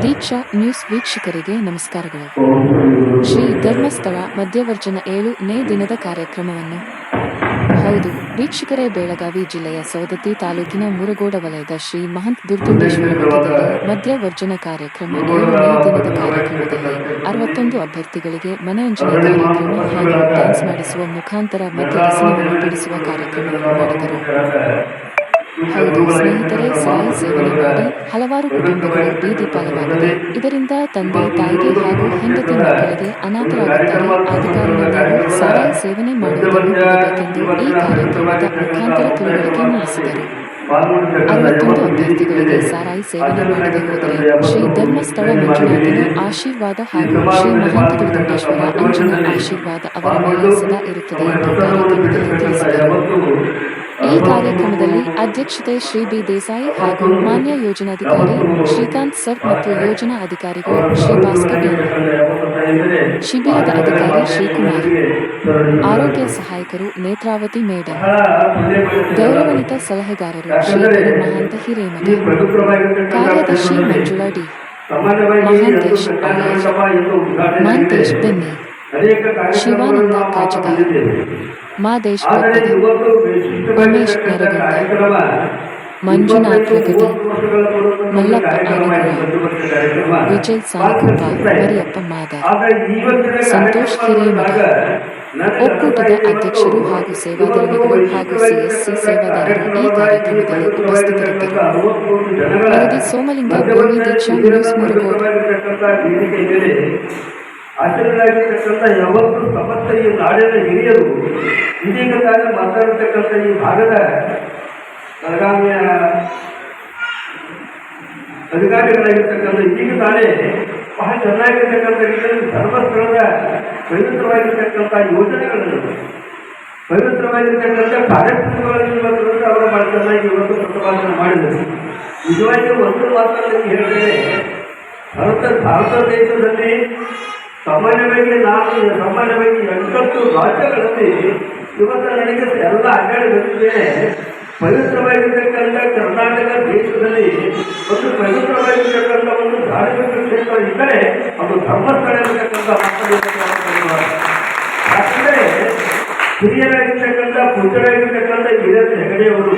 ದೀಕ್ಷಾ news ವೀಕ್ಷಕರಿಗೆ ನಮಸ್ಕಾರಗಳು. ಶ್ರೀ ಧರ್ಮಸ್ಥಳ ಮಧ್ಯವರ್ಜನ 7ನೇ ದಿನದ ಕಾರ್ಯಕ್ರಮವನ್ನು ಹೌದು ವೀಕ್ಷಕರೇ, ಬೆಳಗಾವಿ ಜಿಲ್ಲೆಯ ಸವದತ್ತಿ ತಾಲೂಕಿನ ಮುರಗೋಡ ವಲಯದ ಶ್ರೀ ಮಹಂತ ದುರ್ಗುಂಡೇಶ್ವರ ಮಠದಲ್ಲಿ ಮಧ್ಯವರ್ಜನ ಕಾರ್ಯಕ್ರಮ 7ನೇ ದಿನದ ಕಾರ್ಯಕ್ರಮದಲ್ಲಿ 61 ಅಭ್ಯರ್ಥಿಗಳಿಗೆ ಮನರಂಜನೆ ಕಾರ್ಯಕ್ರಮ ಹಾಗೂ ಡ್ಯಾನ್ಸ್ ಮಾಡಿಸುವ ಮುಖಾಂತರ ಮದ್ಯ ವ್ಯಸನವನ್ನು ಬಿಡಿಸುವ ಕಾರ್ಯಕ್ರಮವನ್ನು ಮಾಡಿದರು. ಹೌದು ಸ್ನೇಹಿತರೆ, ಸಾರಾಯಿ ಸೇವನೆ ಮಾಡಿ ಹಲವಾರು ಕುಟುಂಬಗಳು ಬೀದಿ ಪಾಲವಾಗಿದೆ. ಇದರಿಂದ ತಂದೆ ತಾಯಿಗೆ ಹಾಗೂ ಹೆಂಡತಿ ಮಕ್ಕಳಿಗೆ ಅನಾಥರಾಗುತ್ತಾರೆ. ಆದ ಕಾರಣ ನೀವು ಸಾರಾಯಿ ಸೇವನೆ ಮಾಡುವುದನ್ನು ಬಿಡಬೇಕೆಂದು ಈ ಕಾರ್ಯಕ್ರಮದ ಮುಖಾಂತರ ತಿಳುವಳಿಕೆ ಮೂಡಿಸಿದರು. 61 ಅಭ್ಯರ್ಥಿಗಳಿಗೆ ಸಾರಾಯಿ ಸೇವನೆ ಮಾಡದೆ ಹೋದರೆ ಶ್ರೀ ಧರ್ಮಸ್ಥಳ ಮಂಜುನಾಥನ ಆಶೀರ್ವಾದ ಹಾಗೂ ಶ್ರೀ ಮಹಂತ ದುರ್ಗುಂಡೇಶ್ವರ ಅಂಜನ ಆಶೀರ್ವಾದ ಅವರ ಮೇಲೆ ಸದಾ ಇರುತ್ತದೆ ಎಂದು ಕಾರ್ಯಕ್ರಮದಲ್ಲಿ ತಿಳಿಸಿದರು. ಈ ಕಾರ್ಯಕ್ರಮದಲ್ಲಿ ಅಧ್ಯಕ್ಷತೆ ಶ್ರೀ ಬಿ ದೇಸಾಯಿ ಹಾಗೂ ಮಾನ್ಯ ಯೋಜನಾಧಿಕಾರಿ ಶ್ರೀಕಾಂತ್ ಸರ್ ಮತ್ತು ಯೋಜನಾ ಅಧಿಕಾರಿಗಳು ಶ್ರೀ ಭಾಸ್ಕರ್, ಶಿಬಿರದ ಅಧಿಕಾರಿ ಶ್ರೀಕುಮಾರ್, ಆರೋಗ್ಯ ಸಹಾಯಕರು ನೇತ್ರಾವತಿ ಮೇಡಂ, ಗೌರವಾನ್ವಿತ ಸಲಹೆಗಾರರು ಶ್ರೀ ಗುರು ಮಹಾಂತ ಹಿರೇಮಠ, ಕಾರ್ಯದರ್ಶಿ ಮಂಜುಳಾ ಡಿ, ಮಹಾಂತೇಶ್ ಆಲೇಜ್, ಮಹಾಂತೇಶ್ ಬೆನ್ನಿ, ಶಿವಾನಂದ ಕಾಚಗಾರ್, ಮಾದೇಶ್ ಬಪ್ಪದ, ಉಮೇಶ್ ನರಗುಂದ, ಮಂಜುನಾಥ್ ಲಗಟಿ, ಮಲ್ಲಪ್ಪ ಆನೆಗುಳ, ವಿಜಯ್ ಸಾಲಿಕೊಪ್ಪ, ಮರಿಯಪ್ಪ ಮಾದಾರ್, ಸಂತೋಷ್ ಹಿರೇಮಠ, ಒಕ್ಕೂಟದ ಅಧ್ಯಕ್ಷರು ಹಾಗೂ ಸೇವಾಧರ್ಮಿಗಳು ಹಾಗೂ ಸಿಎಸ್ಸಿ ಸೇವಾದಾರರು ಈ ಕಾರ್ಯಕ್ರಮದಲ್ಲಿ ಉಪಸ್ಥಿತರಿದ್ದರು. ವರದಿ ಸೋಮಲಿಂಗ ಗೋವಿ, ದೀಕ್ಷಾ ನ್ಯೂಸ್ ಮುರಗೋಡ. ಆಚರಣೆಯಾಗಿರ್ತಕ್ಕಂಥ ಯಾವತ್ತೂ ಸಮಸ್ತ ಈ ನಾಡಿನ ಹಿರಿಯರು ಇದೀಗ ತಾನೇ ಮಾತಾಡಿರ್ತಕ್ಕಂಥ ಈ ಭಾಗದ ಬೆಳಗಾವಿಯ ಅಧಿಕಾರಿಗಳಾಗಿರ್ತಕ್ಕಂಥ ಇದೀಗ ತಾನೇ ಬಹಳ ಚೆನ್ನಾಗಿರ್ತಕ್ಕಂಥ ರೀತಿಯಲ್ಲಿ ಧರ್ಮಸ್ಥಳದ ಪವಿತ್ರವಾಗಿರ್ತಕ್ಕಂಥ ಯೋಜನೆಗಳನ್ನು, ಪವಿತ್ರವಾಗಿರ್ತಕ್ಕಂಥ ಕಾರ್ಯಕ್ರಮಗಳನ್ನು ಇವತ್ತು ಅವರು ಬಹಳ ಚೆನ್ನಾಗಿ ಇವತ್ತು ಪ್ರತಿಪಾದನೆ ಮಾಡಿದರು. ನಿಜವಾಗಿ ಒಂದು ಮಾತನ್ನು ಹೇಳಿದರೆ ಭಾರತ ದೇಶದಲ್ಲಿ ಸಾಮಾನ್ಯವಾಗಿ 8 ರಾಜ್ಯಗಳಲ್ಲಿ ಇವತ್ತು ನನಗೆ ಎಲ್ಲ ಅಡ್ಡಾಡಿ ಬಂದಿದ್ದೇನೆ. ಪವಿತ್ರವಾಗಿರ್ತಕ್ಕಂಥ ಕರ್ನಾಟಕ ದೇಶದಲ್ಲಿ ಒಂದು ಪವಿತ್ರವಾಗಿರ್ತಕ್ಕಂಥ ಒಂದು ಧಾರ್ಮಿಕ ಕ್ಷೇತ್ರ ಇದ್ದರೆ ಅದು ಧರ್ಮಸ್ಥಳ ಇರತಕ್ಕಂಥ ಯಾಕಂದರೆ ಹಿರಿಯರಾಗಿರ್ತಕ್ಕಂಥ ಪೂಜ್ಯರಾಗಿರ್ತಕ್ಕಂಥ ವೀರೇಂದ್ರ ಹೆಗಡೆಯವರು,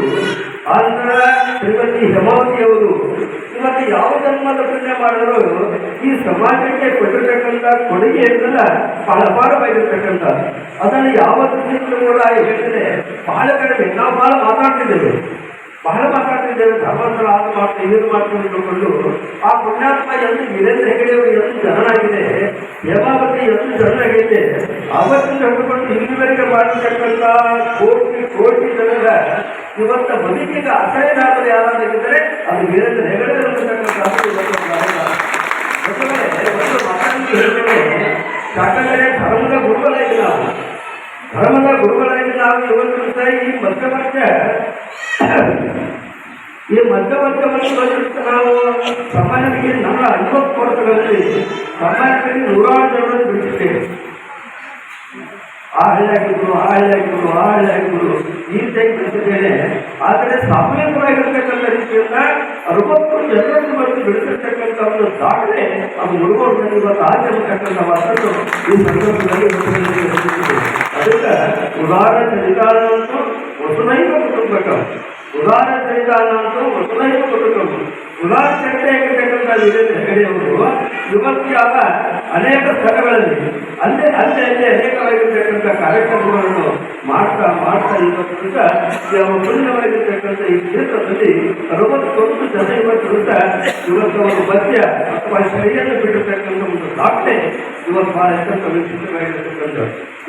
ಆನಂತರ ಶ್ರೀಮತಿ ಹೇಮಾವತಿಯವರು ಇವತ್ತು ಯಾವ ಧರ್ಮದ ಪುಣ್ಯ ಮಾಡಿದ್ರು ಈ ಸಮಾಜಕ್ಕೆ ಕೊಟ್ಟಿರ್ತಕ್ಕಂಥ ಕೊಡುಗೆಯನ್ನೆಲ್ಲ ಬಹಳ ಅಪಾರವಾಗಿರ್ತಕ್ಕಂಥ ಅದನ್ನು ಯಾವ ದೃಷ್ಟಿಯಲ್ಲೂ ಕೂಡ ಹೇಳಿದರೆ ಬಹಳ ಕಡಿಮೆ. ನಾವು ಬಹಳ ಮಾತಾಡ್ತಿದ್ದೇವೆ ಧರ್ಮಸ್ಥಳ ಅದು ಮಾಡ್ತಾ ಇದು ಮಾಡ್ಕೊಂಡು ತಿಳ್ಕೊಂಡು ಆ ಪುಣ್ಯಾತ್ಮ ಎಂದು ವೀರೇಂದ್ರ ಹೆಗಡೆಯವರು ಎಂದು ಜನನಾಗಿದೆ, ಹೇಮಾವತಿ ಎಂದು ಜನನಾಗಿದೆ. ಅವತ್ತಿನ ಹಿಡ್ಕೊಂಡು ಇಲ್ಲಿವರೆಗೆ ಮಾಡಿರ್ತಕ್ಕಂಥ ಕೋಟಿ ಜನರ ಇವತ್ತ ಬದುಕಿಗೆ ಅಸಹ್ಯದಾದರೆ ಯಾರಾಗಿದ್ದರೆ ಅದು ವೀರೇಂದ್ರ ಹೆಗಡೆ ಇರತಕ್ಕಂಥ ಒಂದು ಮಾತಾಡಿ ಹೇಳಿದರೆ ಯಾಕಂದರೆ ಧರ್ಮದ ಗುರುಗಳಾಗಿ ನಾವು ಇವತ್ತು ಈ ಮಧ್ಯವರ್ಗವನ್ನು ಬಂದಿರುತ್ತೆ. ನಾವು ಸಾಮಾನ್ಯವಾಗಿ ನಮ್ಮ 50 ವರ್ಷಗಳಲ್ಲಿ ಸಾಮಾನ್ಯವಾಗಿ 100 ಜನರನ್ನು ಬಿಟ್ಟಿದ್ದೇವೆ. ಆ ಹಳ್ಳಿಯಾಗಿರ್ಬೋದು ಈ ಟೈಪ್ ಬಿಟ್ಟಿದ್ದೇನೆ. ಆದರೆ ಸಾಮೂಹಿಕವಾಗಿರ್ತಕ್ಕಂಥ ರೀತಿಯಿಂದ 60 ಜನರನ್ನು ಬಂದು ಬಿಡಿಸಿರ್ತಕ್ಕಂಥ ಒಂದು ದಾಖಲೆ ಅದು ಮುರುಗೋಡಿನಲ್ಲಿ ಇವತ್ತು ಆಗಿರತಕ್ಕಂಥ ಮಾತನ್ನು ಈ ಸಂದರ್ಭದಲ್ಲಿ ಅದಕ್ಕೆ ಉದಾರ ಚರಿತಾನ ಅಂತೂ ವಸುನೈವ ಕುಟುಂಬಕ, ಉದಾರ ಚರಿತಾನ ಅಂತೂ ವಸುನೈವ ಕುಟುಂಬ. ಉದಾರ ಚರಿತೆಯಾಗಿರ್ತಕ್ಕಂಥ ವೀರೇಂದ್ರ ಹೆಗಡೆಯವರು ಇವತ್ತಿಯಾದ ಅನೇಕ ಸ್ಥಳಗಳಲ್ಲಿ ಅಲ್ಲೇ ಅನೇಕವಾಗಿರ್ತಕ್ಕಂಥ ಕಾರ್ಯಕ್ರಮಗಳನ್ನು ಮಾಡ್ತಾ ಇವತ್ತು ಪೂರ್ಣವಾಗಿರ್ತಕ್ಕಂಥ ಈ ಕ್ಷೇತ್ರದಲ್ಲಿ 61 ಜನ ಇವತ್ತು ಒಂದು ಮದ್ಯ ಅಥವಾ ಶೈಲಿಯನ್ನು ಬಿಟ್ಟಿರ್ತಕ್ಕಂಥ ಒಂದು ದಾಖಲೆ ಇವತ್ತು ಬಹಳ ಅತ್ಯಂತ ವಿಶಿಷ್ಟವಾಗಿರ್ತಕ್ಕಂಥ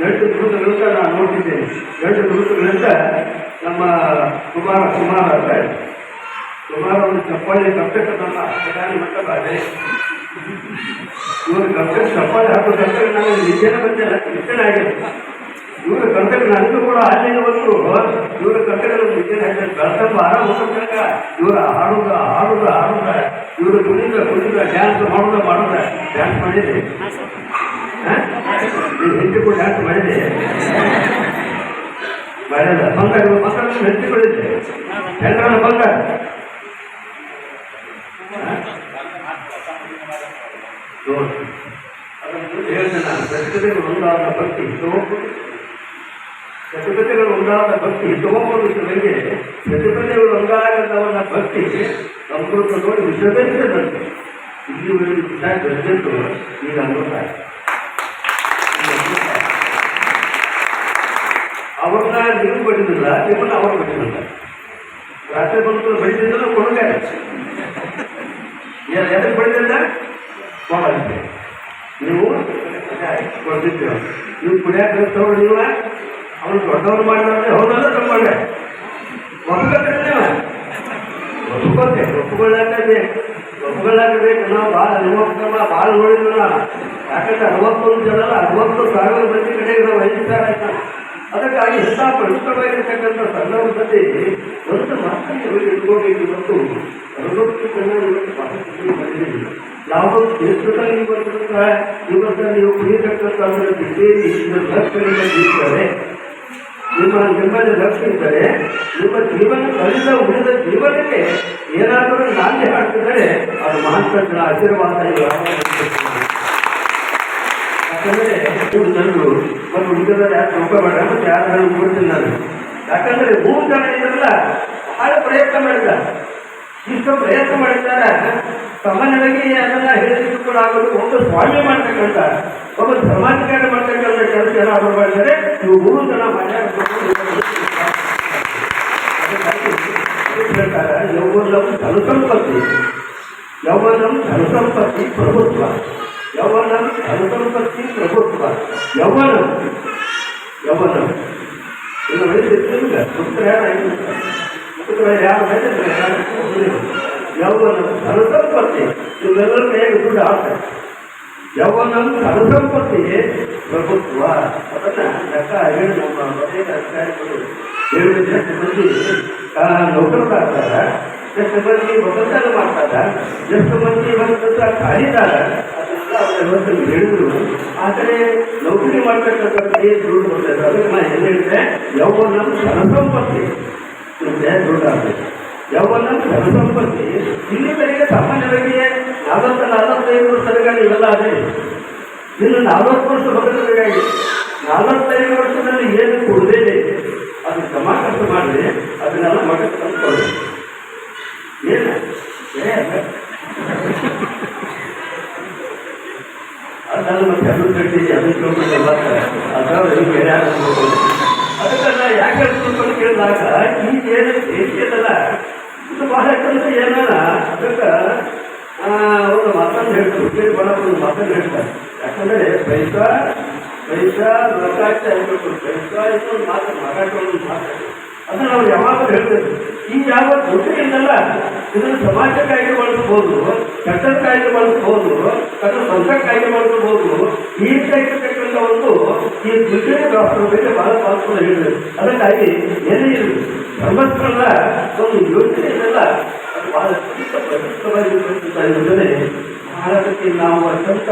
2 ದಿವಸಗಳಿಂದ ನಾನು ನೋಡ್ತಿದ್ದೇನೆ. 2 ದಿವಸಗಳಿಂದ ನಮ್ಮ ಸುಮಾರು ಒಂದು ಚಪ್ಪಾಳಿ ಕರ್ತಕ್ಕಂಥ ಪ್ರಧಾನಿ ಮಟ್ಟದಾದರೆ ಇವರು ಕರ್ತಕ್ಕೆ ಚಪ್ಪಾಳಿ ಹಾಕೋದಂತ ನಾನು ನಿಜನ ಬಂದಿಲ್ಲ, ನಿಜನ ಆಗಿದೆ. ಇವರು ಕರ್ತಕ್ಕೆ ನನಗೂ ಕೂಡ ಅಲ್ಲಿನ ಒಂದು ಇವರು ಕರ್ತಕ್ಕೆ ನಿಜನ ಆಗಿದೆ. ಬೆಳತಂಬ ಆರಾಮ ಹೋಗತಕ್ಕ ಇವರು ಹಾಡುದ ಇವರು ಕುಣಿದ ಡ್ಯಾನ್ಸ್ ಮಾಡೋದ ಡ್ಯಾನ್ಸ್ ಮಾಡಿದೆ. ಹೆಂಡತಿ ಕೂಡ ಡ್ಯಾನ್ಸ್ ಮಾಡಿದೆ ಬಂಗಾರ ಹೆಂಡತಿಗಳಿದೆ ಹೆಂಡ್ರನ್ನ ಬಂಗಾರ ನೋಡಿ ಅದನ್ನು ಹೇಳ್ತೇನೆ ನಾನು. ಪ್ರತಿಭೆಗಳು ಒಂದಾದ ಭಕ್ತಿ ತಗೊಂಡು ಪ್ರತಿಭೆಗಳು ಒಂದಾದ ಭಕ್ತಿ ತಗೊಂಡು ನನಗೆ ಪ್ರತಿಭೆಗಳು ಒಂದಾಗದವನ ಭಕ್ತಿ ಅಮೃತ ನೋಡಿ ವಿಷಬೇಕಿದೆ ಬಂತು ಇಲ್ಲಿವರೆಗೂ ವಿಷಯ ಬೆಳೆದಿದ್ದು ಈಗ ಅಮೃತ. ಅವ್ರನ್ನ ನೀವು ಬಡಿದಿಲ್ಲ, ನಿಮ್ಮನ್ನ ಅವರು ಬಡಿದಿಲ್ಲ. ರಾತ್ರಿ ಬಂದು ಬಡಿದಿಲ್ಲ ಕೊಡುಗೆ ಎದಕ್ಕೆ ಬಡಿದಿಲ್ಲ ಮೊಬೈಲ್ಗೆ ನೀವು ಕೊಡ್ತಿದ್ದೇವೆ. ನೀವು ಕುಡಿಯಾಕ ತಗೊಂಡು ನೀವು ಅವ್ನು ದೊಡ್ಡವ್ರು ಮಾಡಿದ್ರೆ ಹೌದಲ್ಲ ತಗೊಂಡೆ ಒಪ್ಕೊಳ್ತೀರಿ ನೀವು ಒಪ್ಕೊಳ್ಳಾಕಬೇಕು. ನಾವು ಭಾಳ ಅನುಭವ ಭಾಳ ನೋಡಿದ್ರಲ್ಲ. ಯಾಕಂದ್ರೆ 61 ಜನ 60,000 ಮಂದಿ ಕಡೆ ನಾವು 5 ಸಾವಿರ ಆಯ್ತು. ಅದಕ್ಕಾಗಿ ಇಂಥ ಪವಿತ್ರವಾಗಿರ್ತಕ್ಕಂಥ ಸಂದರ್ಭದಲ್ಲಿ ಒಂದು ಮಾತನ್ನು ಇಟ್ಕೋಬೇಕು. ಇವತ್ತು 60 ಜನ ಇವತ್ತು ಮಾಹಿತಿ ಮಾಡಿದ್ದೀವಿ. ಯಾವುದೋ ಕ್ಷೇತ್ರದಲ್ಲಿ ಇವತ್ತು ನೀವು ಕುಡಿಯತಕ್ಕಂಥ ಲಕ್ಷಗಳಿಂದ ಜೀವಿಸಿದರೆ ನಿಮ್ಮಲ್ಲಿ ಲಕ್ಷ್ಯ ಇದ್ದರೆ ನಿಮ್ಮ ಜೀವನ ಕಳೆದ ಉಳಿದ ಜೀವನಕ್ಕೆ ಏನಾದರೂ ನಾಣ್ಯ ಹಾಕಿದರೆ ಅದು ಮಹಂತಗಳ ಆಶೀರ್ವಾದ. ಯಾಕಂದರೆ 3 ಜನರು ಮತ್ತು ಉಳಿದವರು ಯಾರು ತಿಳ್ಕೊಬೇಡ ಮತ್ತು ಯಾರು ನಾನು ನೋಡ್ತೀನಿ ನಾನು. ಯಾಕಂದರೆ 3 ಜನ ಇದ್ರಲ್ಲ ಬಹಳ ಪ್ರಯತ್ನ ಮಾಡಿದ್ದಾರೆ. ಇಷ್ಟು ಪ್ರಯತ್ನ ಮಾಡಿದ್ದಾರೆ. ಸಾಮಾನ್ಯವಾಗಿ ಅದನ್ನ ಹೇಳಿದ್ರು ಕೂಡ ಆಗೋದು ಒಂದು ಸ್ವಾಮಿ ಮಾಡ್ತಕ್ಕಂಥ ಒಬ್ಬ ಸಮಾಜಕಾರ ಮಾಡ್ತಕ್ಕಂಥ ಕೆಲಸ ಏನಾದ್ರು ಮಾಡಿದರೆ ಇವು 3 ಜನ ಹೇಳ್ತಾರೆ. ಯೌವನಂ ಧನಸಂಪತ್ತಿ, ಯೌವನಂ ಧನಸಂಪತ್ತಿ ಪ್ರಭುತ್ವ, ಯೌವನಂ ಧನಸಂಪತ್ತಿ ಪ್ರಭುತ್ವ, ಯೌವನಂ ಯೌವನಂ ಇನ್ನು ವಯಸ್ಸಿಲ್ಲ ಪುತ್ರ ಯಾರು ಯೌವನ ಧನಸಂಪತ್ತಿ ಇವೆಲ್ಲರ ಮೇಲೆ ದುಡ್ಡು ಆಗ್ತದೆ. ಯೌವನ ಧನಸಂಪತ್ತಿ ಪ್ರಭುತ್ವ ಅದನ್ನ ಲೆಕ್ಕ ಹೇಳಿ ನಮ್ಮ ಅನೇಕ ಅಧಿಕಾರಿಗಳು ಹೇಳಿದ ಎಷ್ಟು ಮಂದಿ ನೌಕರರಾಗ್ತಾರ, ಎಷ್ಟು ಮಂದಿ ವಸಂತ ಮಾಡ್ತಾರ, ಎಷ್ಟು ಮಂದಿ ಒಂದು ಖಾಲಿದಾರ ಅದೆಲ್ಲ ಅವರ ಇವತ್ತು ಹೇಳಿದ್ರು. ಆದರೆ ನೌಕರಿ ಮಾಡ್ತಕ್ಕಂಥ ದುಡ್ಡು ಬರ್ತದೆ. ಅದಕ್ಕೆ ನಾನು ಏನು ಹೇಳಿದ್ರೆ ಯೌವನ ಧನಸಂಪತ್ತಿ ದುಡ್ಡು ಆಗ್ತದೆ. ಯೌವನ ಧನಸಂಪತ್ತಿ ಇನ್ನಿತರಿಗೆ ಸಾಮಾನ್ಯವಾಗಿ 40-45 ವರ್ಷಗಳು ಇವೆಲ್ಲ ಅದೇ. ಇನ್ನು 40 ವರ್ಷ ಬದುಕಬೇಕಾಗಿ 45 ವರ್ಷದಲ್ಲಿ ಏನು ಕೊಡದೇ ಅದು ಸಮಾಕರ್ಷ ಮಾಡಿದ್ರೆ ಅದನ್ನೆಲ್ಲ ಮಠಕ್ಕೆ ತಂದುಕೊಳ್ಳಿ. ಏನು ಅದನ್ನು ಮತ್ತೆ ಅದು ಕಟ್ಟಿ ಅದನ್ನು ಬೇರೆ ಅದಕ್ಕೆಲ್ಲ ಯಾಕೆ ತಿಳ್ಕೊಂಡು ಕೇಳಿದಾಗ ಈಗ ಏನು ದೇಶದಲ್ಲ ಇದು ಬಹಳ ಕೆಲಸ ಏನಾರ ಅದಕ್ಕೆ ಒಂದು ಮಾತನ್ನು ಹೇಳ್ತಾರೆ. ಕೇಳಿ ಬಹಳ ಒಂದು ಮಾತನ್ನು ಹೇಳ್ತಾರೆ. ಯಾಕಂದರೆ ಪೈಸಾ ರೊಕ್ಕಾಟ ಆಗಬೇಕು. ಪೈಸಾ ಇನ್ನೊಂದು ಮಾತು ಮಾರಾಟವನ್ನು ಮಾತಾಡಿ ಅದನ್ನು ನಾವು ಯಾವಾಗಲೂ ಹೇಳ್ತೇವೆ. ಈ ಯಾವ ದುಡ್ಡಿನಿಂದಲ್ಲ ಇದನ್ನು ಸಮಾಜಕ್ಕಾಗಿ ಬಳಸ್ಬೋದು, ಕಟ್ಟಡಕ್ಕಾಗಿ ಬಳಸ್ಬೋದು, ಅದನ್ನು ಸ್ವಂತಕ್ಕಾಗಿ ಬಳಸ್ಬೋದು. ಈ ತೆಗೆತಕ್ಕಂಥ ಒಂದು ಈ ದುಡ್ಡಿನ ವ್ಯವಸ್ಥೆ ಬಗ್ಗೆ ಬಹಳ ಪಾತ್ರ ಹೇಳಿದೆ. ಅದಕ್ಕಾಗಿ ಏನೇ ಇರಲಿ ಧರ್ಮಸ್ಥಳ ಒಂದು ಯೋಜನೆಯನ್ನೆಲ್ಲ ಅದು ಬಹಳ ಪ್ರಸಿದ್ಧವಾಗಿರ್ತಕ್ಕಂಥ ಯೋಜನೆ. ಭಾರತಕ್ಕೆ ನಾವು ಅತ್ಯಂತ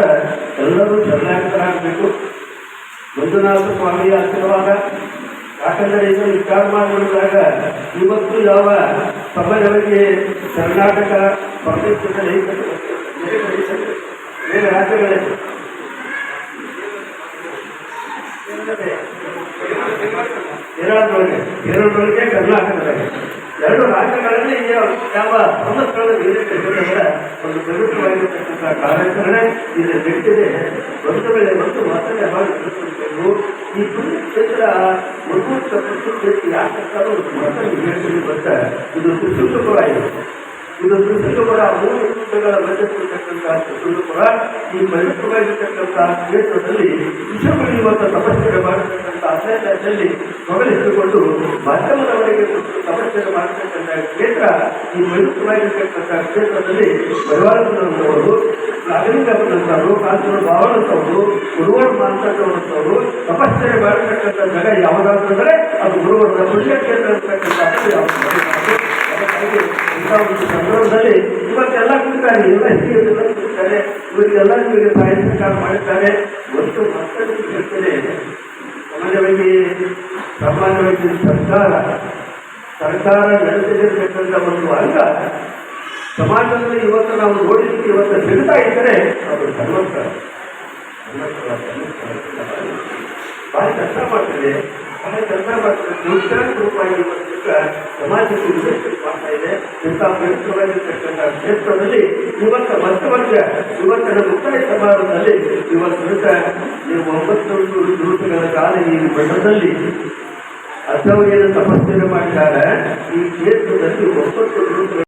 ಎಲ್ಲರೂ ಶರಣಾಗತರಾಗಬೇಕು. ಮಂಜುನಾಥ ಸ್ವಾಮಿಯ ಆಶೀರ್ವಾದ. ಯಾಕಂದರೆ ಇದನ್ನು ವಿಚಾರ ಮಾಡಿದಾಗ ಇವತ್ತು ಯಾವ ಸಮಯಗಳಿಗೆ ಕರ್ನಾಟಕ ಪ್ರದೇಶದಲ್ಲಿ ಬೇರೆ ರಾಜ್ಯಗಳೇ ಕೇರಳದೊಳಗೆ ಕರ್ನಾಟಕದಲ್ಲಿ 2 ರಾಜ್ಯಗಳಲ್ಲಿ ಯಾವ ಸಂಸ್ಥಳ ಒಂದು ಪ್ರಮುಖವಾಗಿರ್ತಕ್ಕಂಥ ಕಾರ್ಯಾಚರಣೆ ಇದು ನಡೀತಿದೆ. ಒಂದು ವೇಳೆ ಒಂದು ಮಾತನ್ನೇ ಮಾಡಿಕೊಂಡು ಈ ಪುಣ್ಯ ಕ್ಷೇತ್ರ ಯಾಕೆ ಮಾತನ್ನು ಹೇಳ್ತೀನಿ ಗೊತ್ತ. ಇದು ಸುಸೂಪುರ ಇದೆ. ಇದು ಸುಸೂಪುರ 3 ಯುಗಗಳ ಮಧ್ಯದಲ್ಲಿರ್ತಕ್ಕಂಥ ಸುಸೂಪುರ ಈ ಪವಿತ್ರವಾಗಿರ್ತಕ್ಕಂಥ ಕ್ಷೇತ್ರದಲ್ಲಿ ವಿಷ ಬೆಳೆಯುವಂಥ ತಪಸ್ಸೆ ಮಾಡತಕ್ಕಂಥ ಅಸಹ್ಯದಲ್ಲಿ ತೊಗಲಿಸಿಕೊಂಡು ಮಾಧ್ಯಮದವರೆಗೆ ತಪಸ್ಸೆ ಮಾಡತಕ್ಕಂಥ ಕ್ಷೇತ್ರ ಈ ಪವಿತ್ರವಾಗಿರ್ತಕ್ಕಂಥ ಕ್ಷೇತ್ರದಲ್ಲಿ ಪರಿವಾರದವರು ನಾಗರಿಕರು ಕಾಂತರು ಭಾವನಂತವರು ಗುರುವಾರ ಮಾಂತವರು ತಪಸ್ಸೆ ಮಾಡತಕ್ಕಂಥ ಜಾಗ ಯಾವುದಾದ್ರೆ ಅದು ಗುರುವಾರದ ಪುಣ್ಯಕ್ಷೇತ್ರ ಇರ್ತಕ್ಕಂಥ ಇಂಥ ಒಂದು ಸಂದರ್ಭದಲ್ಲಿ ಇವತ್ತೆಲ್ಲ ಕುಡಿತಾರೆ, ಎಲ್ಲ ಹಿರಿಯರೆಲ್ಲ ಕುಡಿತಾರೆ, ಇವರಿಗೆಲ್ಲ ನಿಮಗೆ ಸಹಾಯ ಸಹಕಾರ ಮಾಡಿದ್ದಾರೆ. ಒಂದು ಮಕ್ಕಳಿಗೆ ಹೇಳ್ತೇನೆ, ಸಾಮಾನ್ಯವಾಗಿ ಸರ್ಕಾರ ನಡೆಸಿರ್ತಕ್ಕಂಥ ಒಂದು ಅಂಗ ಸಮಾಜದಲ್ಲಿ ಇವತ್ತು ನಾವು ನೋಡಲಿಕ್ಕೆ ಇವತ್ತು ಸಿಗ್ತಾ ಇದ್ದರೆ ಅದು ಧರ್ಮಸ್ಥಳ ಭಾರಿ ಕಷ್ಟ ಮಾಡ್ತದೆ, ಭಾರಿ ಕಷ್ಟ ಮಾಡ್ತದೆ. ಕೋಟ್ಯಾಂತರ ರೂಪಾಯಿ ಇವತ್ತು ಸಮಾಜಕ್ಕೆ ಇನ್ವೆಸ್ಟ್ಮೆಂಟ್ ಮಾಡ್ತಾ ಇದೆ. ಇಂಥ ಪವಿತ್ರವಾಗಿರ್ತಕ್ಕಂಥ ಕ್ಷೇತ್ರದಲ್ಲಿ ಇವತ್ತು ಮಧ್ಯವರ್ಗ ಇವತ್ತಿನ ಮುಕ್ತಾಯ ಸಮಾರಂಭದಲ್ಲಿ ಇವತ್ತು ನೀವು 9 ದಿವಸಗಳ ಕಾಲ ಈ ಮಠದಲ್ಲಿ ಅಥವಾ ಏನು ತಪಸ್ಸನ್ನು ಮಾಡಿದ್ದಾರೆ. ಈ ಕ್ಷೇತ್ರದಲ್ಲಿ 9 ದಿವಸಗಳ